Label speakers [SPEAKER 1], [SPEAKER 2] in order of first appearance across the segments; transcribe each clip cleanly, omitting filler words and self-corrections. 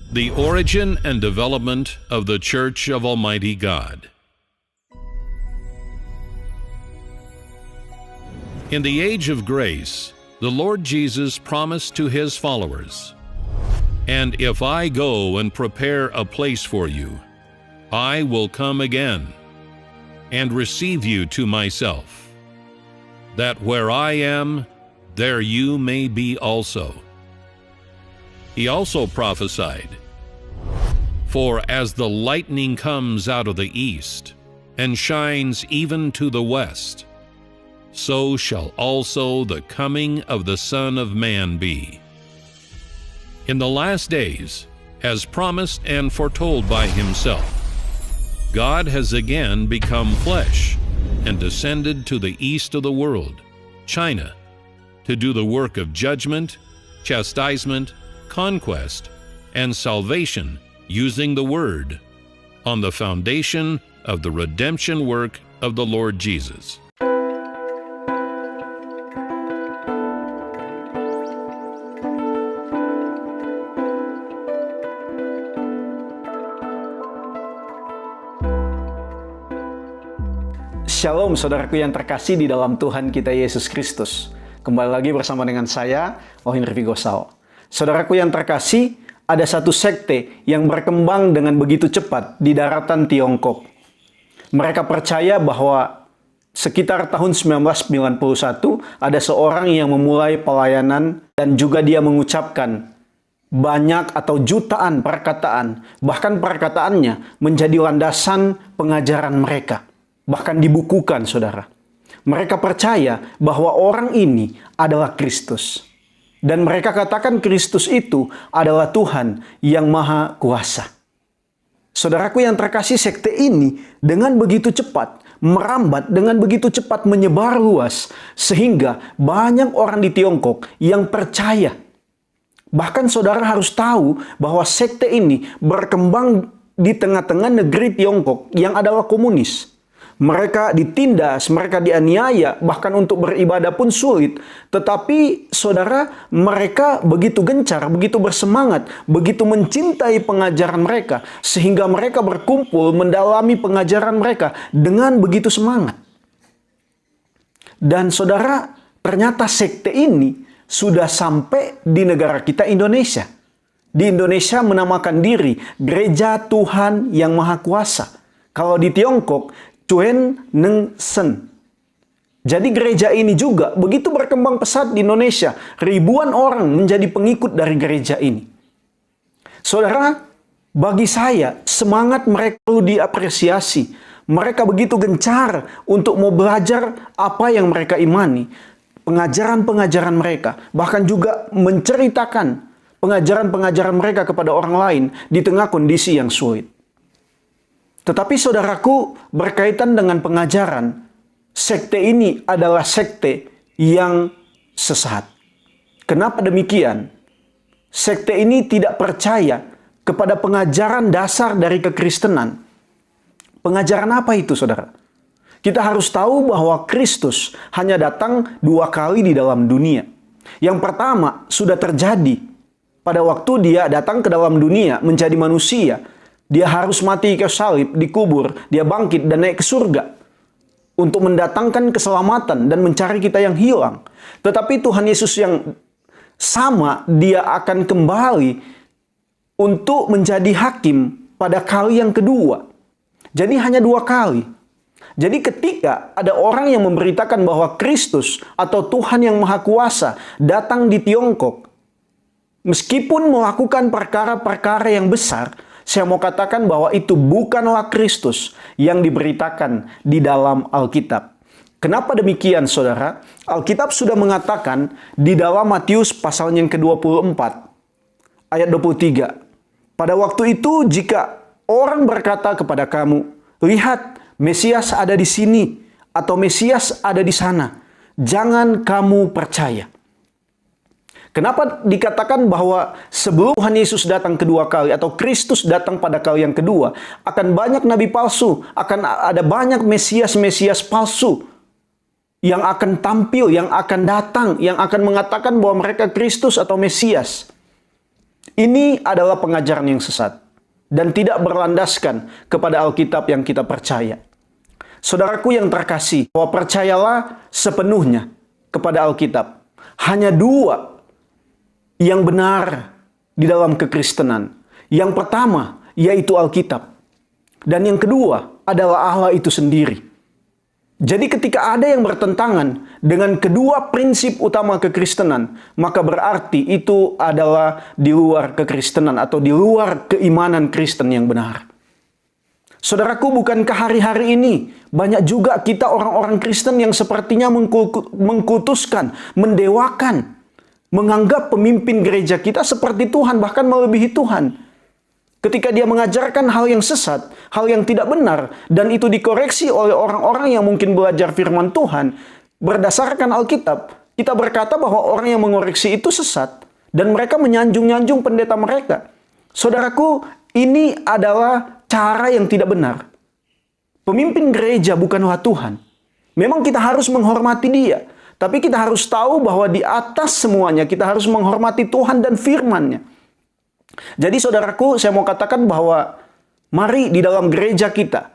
[SPEAKER 1] The origin and development of the Church of Almighty God. In the age of grace, the Lord Jesus promised to his followers, "And if I go and prepare a place for you, I will come again and receive you to myself, that where I am, there you may be also." He also prophesied, "For as the lightning comes out of the east, and shines even to the west, so shall also the coming of the Son of Man be." In the last days, as promised and foretold by himself, God has again become flesh and descended to the east of the world, China, to do the work of judgment, chastisement, conquest, and salvation using the Word on the foundation of the redemption work of the Lord Jesus.
[SPEAKER 2] Shalom saudaraku yang terkasih di dalam Tuhan kita Yesus Kristus. Kembali lagi bersama dengan saya, Ohin Rivigosao. Saudaraku yang terkasih, ada satu sekte yang berkembang dengan begitu cepat di daratan Tiongkok. Mereka percaya bahwa sekitar tahun 1991 ada seorang yang memulai pelayanan dan juga dia mengucapkan banyak atau jutaan perkataan, bahkan perkataannya menjadi landasan pengajaran mereka. Bahkan dibukukan, saudara. Mereka percaya bahwa orang ini adalah Kristus. Dan mereka katakan Kristus itu adalah Tuhan yang Maha Kuasa. Saudaraku yang terkasih, sekte ini dengan begitu cepat merambat, dengan begitu cepat menyebar luas, sehingga banyak orang di Tiongkok yang percaya. Bahkan saudara harus tahu bahwa sekte ini berkembang di tengah-tengah negeri Tiongkok yang adalah komunis. Mereka ditindas, mereka dianiaya, bahkan untuk beribadah pun sulit. Tetapi saudara, mereka begitu gencar, begitu bersemangat, begitu mencintai pengajaran mereka, sehingga mereka berkumpul mendalami pengajaran mereka dengan begitu semangat. Dan saudara, ternyata sekte ini sudah sampai di negara kita, Indonesia. Di Indonesia menamakan diri Gereja Tuhan yang Maha Kuasa. Kalau di Tiongkok, Chuen Neng Sen. Jadi gereja ini juga begitu berkembang pesat di Indonesia. Ribuan orang menjadi pengikut dari gereja ini. Saudara, bagi saya semangat mereka perlu diapresiasi. Mereka begitu gencar untuk mau belajar apa yang mereka imani. Pengajaran-pengajaran mereka. Bahkan juga menceritakan pengajaran-pengajaran mereka kepada orang lain di tengah kondisi yang sulit. Tetapi saudaraku, berkaitan dengan pengajaran, sekte ini adalah sekte yang sesat. Kenapa demikian? Sekte ini tidak percaya kepada pengajaran dasar dari kekristenan. Pengajaran apa itu, saudara? Kita harus tahu bahwa Kristus hanya datang 2 kali di dalam dunia. Yang pertama sudah terjadi pada waktu dia datang ke dalam dunia menjadi manusia. Dia harus mati ke salib, dikubur, dia bangkit dan naik ke surga untuk mendatangkan keselamatan dan mencari kita yang hilang. Tetapi Tuhan Yesus yang sama, dia akan kembali untuk menjadi hakim pada kali yang kedua. Jadi hanya 2 kali. Jadi ketika ada orang yang memberitakan bahwa Kristus atau Tuhan yang Maha Kuasa datang di Tiongkok, meskipun melakukan perkara-perkara yang besar, saya mau katakan bahwa itu bukanlah Kristus yang diberitakan di dalam Alkitab. Kenapa demikian, saudara? Alkitab sudah mengatakan di dalam Matius pasal yang ke-24, ayat 23. Pada waktu itu jika orang berkata kepada kamu, "Lihat, Mesias ada di sini," atau "Mesias ada di sana," jangan kamu percaya. Kenapa dikatakan bahwa sebelum Tuhan Yesus datang kedua kali atau Kristus datang pada kali yang kedua, akan banyak nabi palsu, akan ada banyak Mesias-Mesias palsu yang akan tampil, yang akan datang, yang akan mengatakan bahwa mereka Kristus atau Mesias. Ini adalah pengajaran yang sesat dan tidak berlandaskan kepada Alkitab yang kita percaya. Saudaraku yang terkasih, bahwa percayalah sepenuhnya kepada Alkitab. Hanya dua yang benar di dalam kekristenan. Yang pertama, yaitu Alkitab. Dan yang kedua adalah Allah itu sendiri. Jadi ketika ada yang bertentangan dengan kedua prinsip utama kekristenan, maka berarti itu adalah di luar kekristenan atau di luar keimanan Kristen yang benar. Saudaraku, bukankah hari-hari ini banyak juga kita orang-orang Kristen yang sepertinya mengkultuskan, mendewakan, menganggap pemimpin gereja kita seperti Tuhan, bahkan melebihi Tuhan. Ketika dia mengajarkan hal yang sesat, hal yang tidak benar, dan itu dikoreksi oleh orang-orang yang mungkin belajar firman Tuhan, berdasarkan Alkitab, kita berkata bahwa orang yang mengoreksi itu sesat, dan mereka menyanjung-nyanjung pendeta mereka. Saudaraku, ini adalah cara yang tidak benar. Pemimpin gereja bukanlah Tuhan. Memang kita harus menghormati dia, tapi kita harus tahu bahwa di atas semuanya kita harus menghormati Tuhan dan firman-Nya. Jadi saudaraku, saya mau katakan bahwa mari di dalam gereja kita,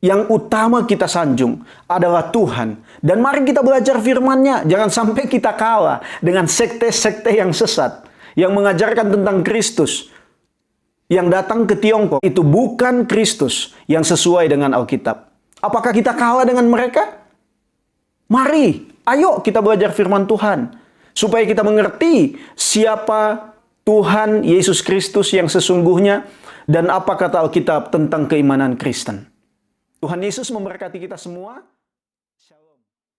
[SPEAKER 2] yang utama kita sanjung adalah Tuhan. Dan mari kita belajar firman-Nya. Jangan sampai kita kalah dengan sekte-sekte yang sesat, yang mengajarkan tentang Kristus, yang datang ke Tiongkok. Itu bukan Kristus yang sesuai dengan Alkitab. Apakah kita kalah dengan mereka? Mari, ayo kita belajar firman Tuhan. Supaya kita mengerti siapa Tuhan Yesus Kristus yang sesungguhnya, dan apa kata Alkitab tentang keimanan Kristen. Tuhan Yesus memberkati kita semua.